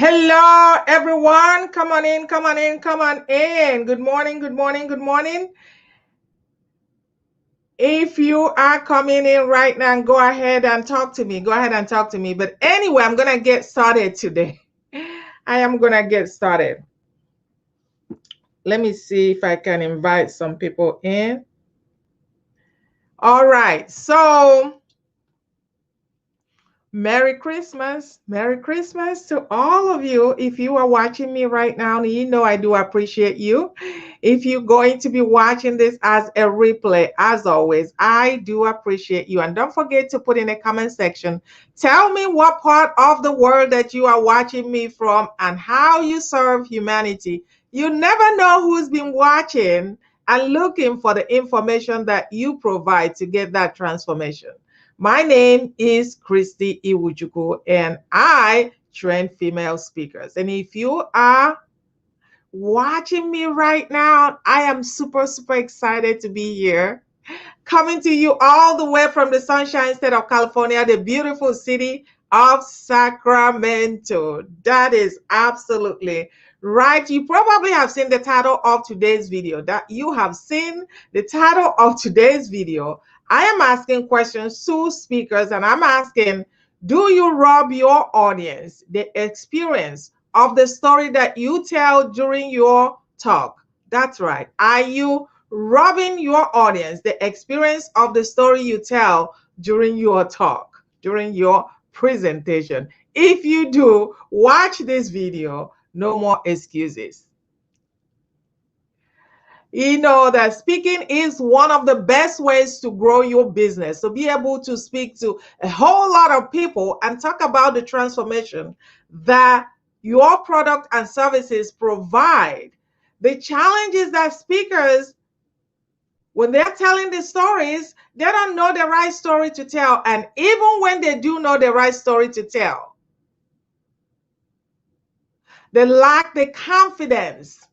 Hello, everyone. Come on in, come on in, come on in. Good morning, good morning, good morning. If you are coming in right now, go ahead and talk to me. Go ahead and talk to me. But anyway, I'm going to get started today. I am going to get started. Let me see if I can invite some people in. All right. So, Merry Christmas. Merry Christmas to all of you. If you are watching me right now, you know I do appreciate you. If you're going to be watching this as a replay, as always, I do appreciate you. And don't forget to put in the comment section, tell me what part of the world that you are watching me from and how you serve humanity. You never know who's been watching and looking for the information that you provide to get that transformation. My name is Christy Iwuchukwu, and I train female speakers. And if you are watching me right now, I am super, super excited to be here, coming to you all the way from the Sunshine State of California, the beautiful city of Sacramento. That is absolutely right. You probably have seen the title of today's video. That you have seen the title of today's video. I am asking questions to speakers, and I'm asking, do you rob your audience the experience of the story that you tell during your talk? That's right. Are you robbing your audience the experience of the story you tell during your talk, during your presentation? If you do, watch this video. No more excuses. You know that speaking is one of the best ways to grow your business. So be able to speak to a whole lot of people and talk about the transformation that your product and services provide. The challenge is that speakers, when they're telling the stories, they don't know the right story to tell. And even when they do know the right story to tell, they lack the confidence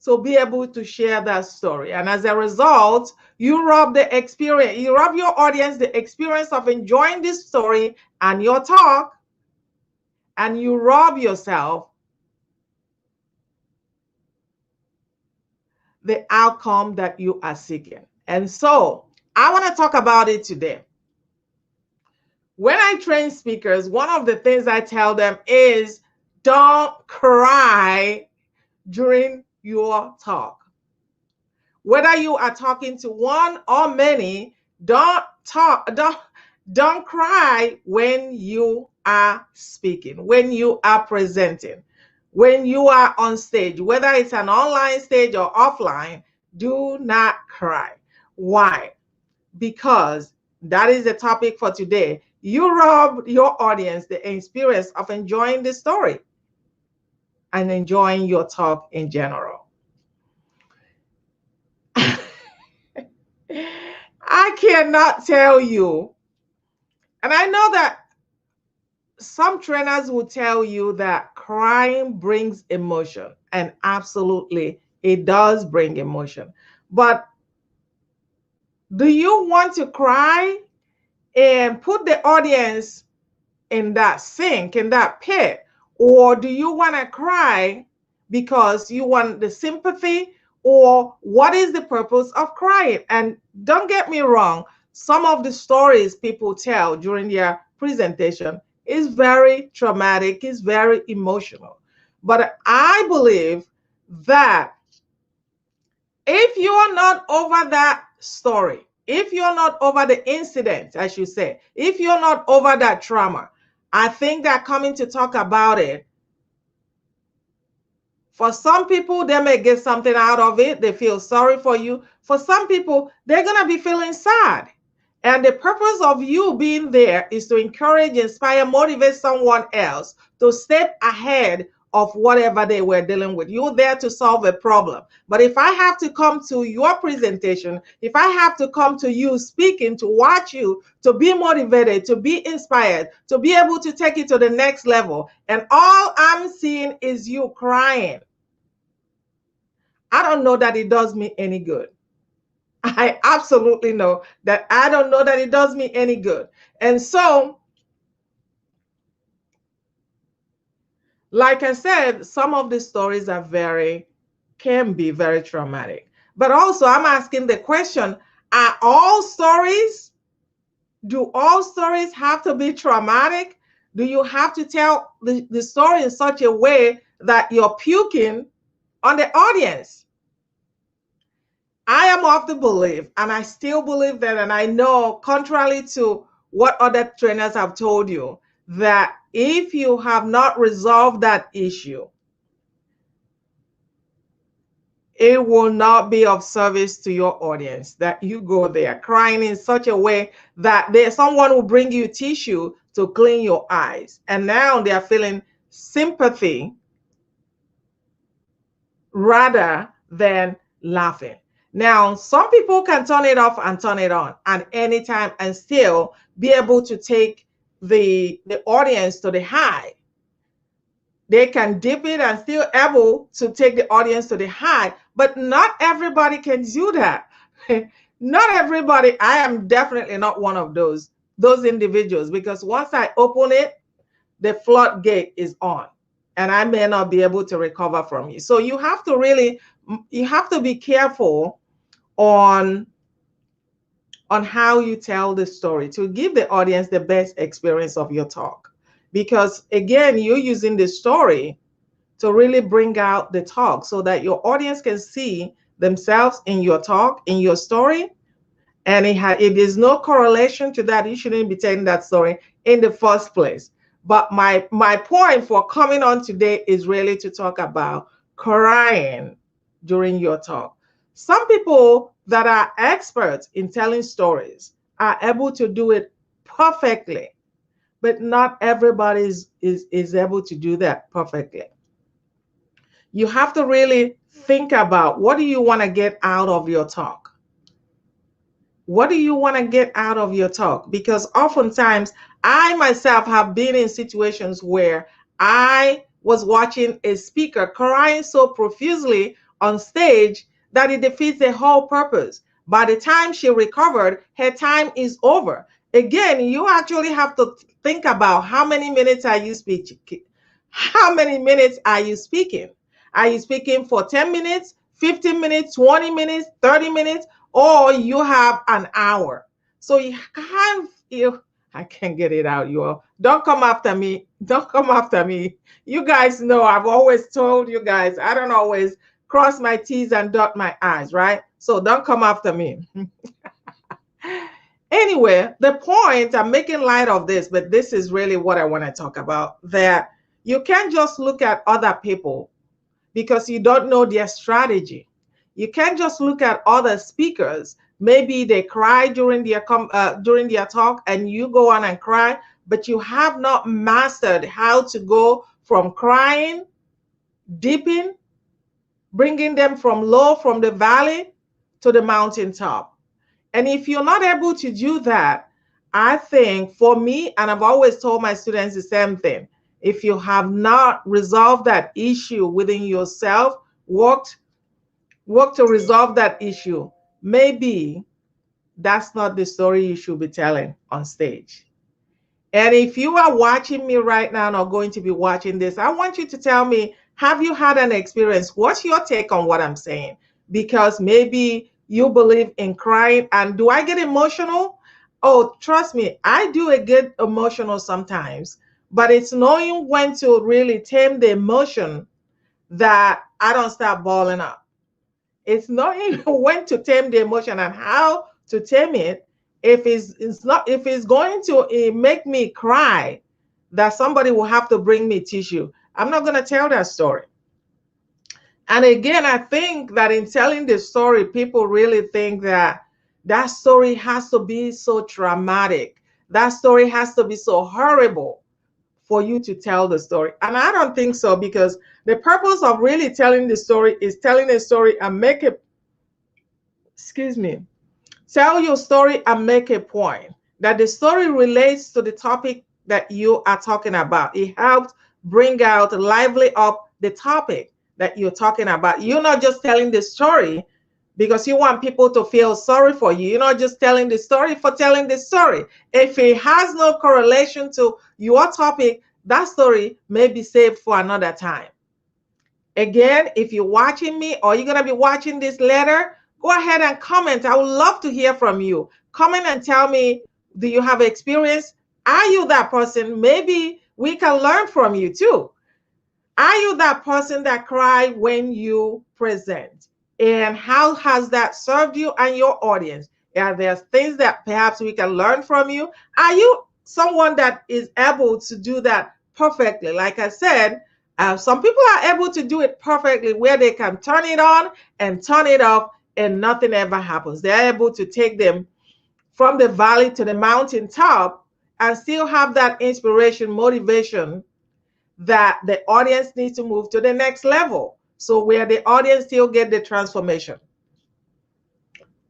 to be able to share that story. And as a result, you rob the experience, you rob your audience the experience of enjoying this story and your talk, and you rob yourself the outcome that you are seeking. And so I want to talk about it today. When I train speakers, one of the things I tell them is don't cry during your talk. Whether you are talking to one or many, don't cry when you are speaking, when you are presenting, when you are on stage, whether it's an online stage or offline. Do not cry. Why? Because that is the topic for today. You rob your audience the experience of enjoying the story and enjoying your talk in general. I cannot tell you, and I know that some trainers will tell you that crying brings emotion, and absolutely it does bring emotion. But do you want to cry and put the audience in that sink, in that pit? Or do you want to cry because you want the sympathy? Or what is the purpose of crying? And don't get me wrong, some of the stories people tell during their presentation is very traumatic, is very emotional. But I believe that if you are not over that story, if you're not over the incident, I should say, if you're not over that trauma, I think that coming to talk about it, for some people, they may get something out of it. They feel sorry for you. For some people, they're going to be feeling sad. And the purpose of you being there is to encourage, inspire, motivate someone else to step ahead of whatever they were dealing with. You're there to solve a problem. But if I have to come to your presentation, if I have to come to you speaking, to watch you, to be motivated, to be inspired, to be able to take it to the next level, and all I'm seeing is you crying, I don't know that it does me any good. I absolutely know that I don't know that it does me any good. And so Like I said, some of the stories can be very traumatic. But also, I'm asking the question, are all stories, do all stories have to be traumatic? Do you have to tell the story in such a way that you're puking on the audience? I am of the belief, and I still believe that, and I know, contrary to what other trainers have told you, that if you have not resolved that issue, it will not be of service to your audience that you go there crying in such a way that someone will bring you tissue to clean your eyes. And now they're feeling sympathy rather than laughing. Now, some people can turn it off and turn it on at any time and still be able to take the audience to the high. They can dip it and still able to take the audience to the high, but not everybody can do that. Not everybody. I am definitely not one of those individuals, because once I open it, the floodgate is on and I may not be able to recover from it. So you have to be careful on how you tell the story to give the audience the best experience of your talk. Because again, you're using the story to really bring out the talk so that your audience can see themselves in your talk, in your story. And if there's no correlation to that, you shouldn't be telling that story in the first place. But my point for coming on today is really to talk about crying during your talk. Some people that are experts in telling stories are able to do it perfectly, but not everybody is able to do that perfectly. You have to really think about, what do you want to get out of your talk? What do you want to get out of your talk? Because oftentimes I myself have been in situations where I was watching a speaker crying so profusely on stage that it defeats the whole purpose. By the time she recovered, her time is over. Again, you actually have to think about, how many minutes are you speaking? How many minutes are you speaking? Are you speaking for 10 minutes, 15 minutes, 20 minutes, 30 minutes, or you have an hour? So I can't get it out, you all. Don't come after me. Don't come after me. You guys know I've always told you guys, I don't always cross my T's and dot my I's, right? So don't come after me. Anyway, the point, I'm making light of this, but this is really what I want to talk about, that you can't just look at other people because you don't know their strategy. You can't just look at other speakers. Maybe they cry during their talk and you go on and cry, but you have not mastered how to go from crying, dipping, bringing them from the valley to the mountaintop. And if you're not able to do that, I think for me, and I've always told my students the same thing, if you have not resolved that issue within yourself, work to resolve that issue, maybe that's not the story you should be telling on stage. And if you are watching me right now or going to be watching this, I want you to tell me, have you had an experience? What's your take on what I'm saying? Because maybe you believe in crying. And do I get emotional? Oh, trust me, I do get emotional sometimes, but it's knowing when to really tame the emotion that I don't start balling up. It's knowing when to tame the emotion and how to tame it. If it's going to make me cry, that somebody will have to bring me tissue, I'm not going to tell that story. And again, I think that in telling the story, people really think that that story has to be so traumatic. That story has to be so horrible for you to tell the story. And I don't think so, because the purpose of really telling the story is telling a story and make it, tell your story and make a point. That the story relates to the topic that you are talking about. It helps bring out, lively up the topic that you're talking about. You're not just telling the story because you want people to feel sorry for you. You're not just telling the story for telling the story. If it has no correlation to your topic, that story may be saved for another time. Again, if you're watching me or you're going to be watching this later, go ahead and comment. I would love to hear from you. Comment and tell me, do you have experience? Are you that person? Maybe we can learn from you too. Are you that person that cry when you present? And how has that served you and your audience? Are there things that perhaps we can learn from you? Are you someone that is able to do that perfectly? Like I said, some people are able to do it perfectly where they can turn it on and turn it off and nothing ever happens. They're able to take them from the valley to the mountaintop and still have that inspiration, motivation that the audience needs to move to the next level. So where the audience still get the transformation.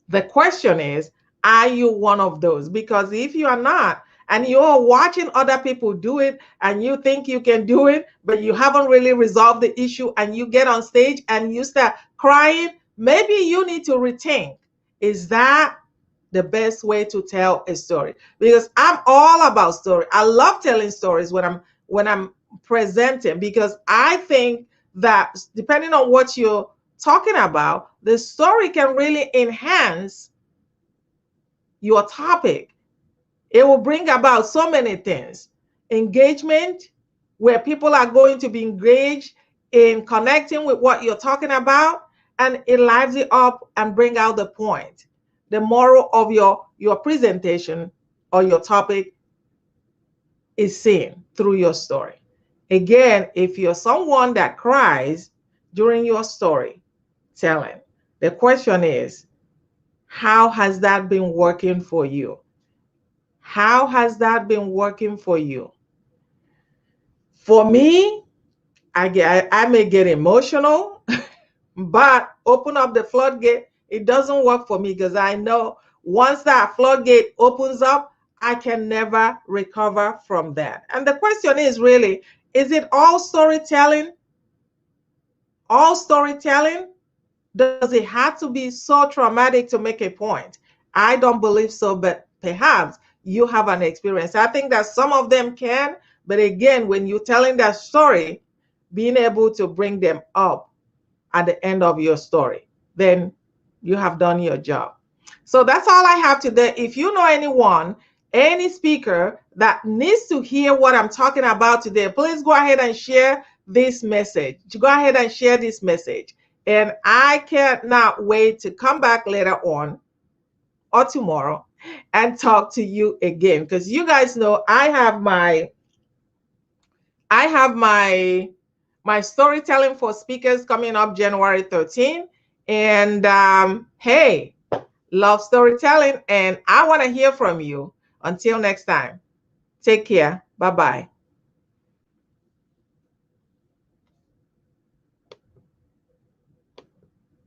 The question is, are you one of those? Because if you are not, and you're watching other people do it and you think you can do it, but you haven't really resolved the issue and you get on stage and you start crying, maybe you need to rethink. Is that the best way to tell a story? Because I'm all about story. I love telling stories when I'm presenting, because I think that depending on what you're talking about, the story can really enhance your topic. It will bring about so many things. Engagement, where people are going to be engaged in connecting with what you're talking about, and it lives it up and bring out the point. The moral of your presentation or your topic is seen through your story. Again, if you're someone that cries during your story telling, the question is, how has that been working for you? How has that been working for you? For me, I may get emotional, but open up the floodgate, it doesn't work for me, because I know once that floodgate opens up, I can never recover from that. And the question is really, is it all storytelling? All storytelling? Does it have to be so traumatic to make a point? I don't believe so, but perhaps you have an experience. I think that some of them can, but again, when you're telling that story, being able to bring them up at the end of your story, then you have done your job. So that's all I have today. If you know anyone, any speaker that needs to hear what I'm talking about today, please go ahead and share this message. Go ahead and share this message. And I cannot wait to come back later on or tomorrow and talk to you again, because you guys know I have my storytelling for speakers coming up January 13. And hey, love storytelling, and I want to hear from you. Until next time, take care. Bye-bye.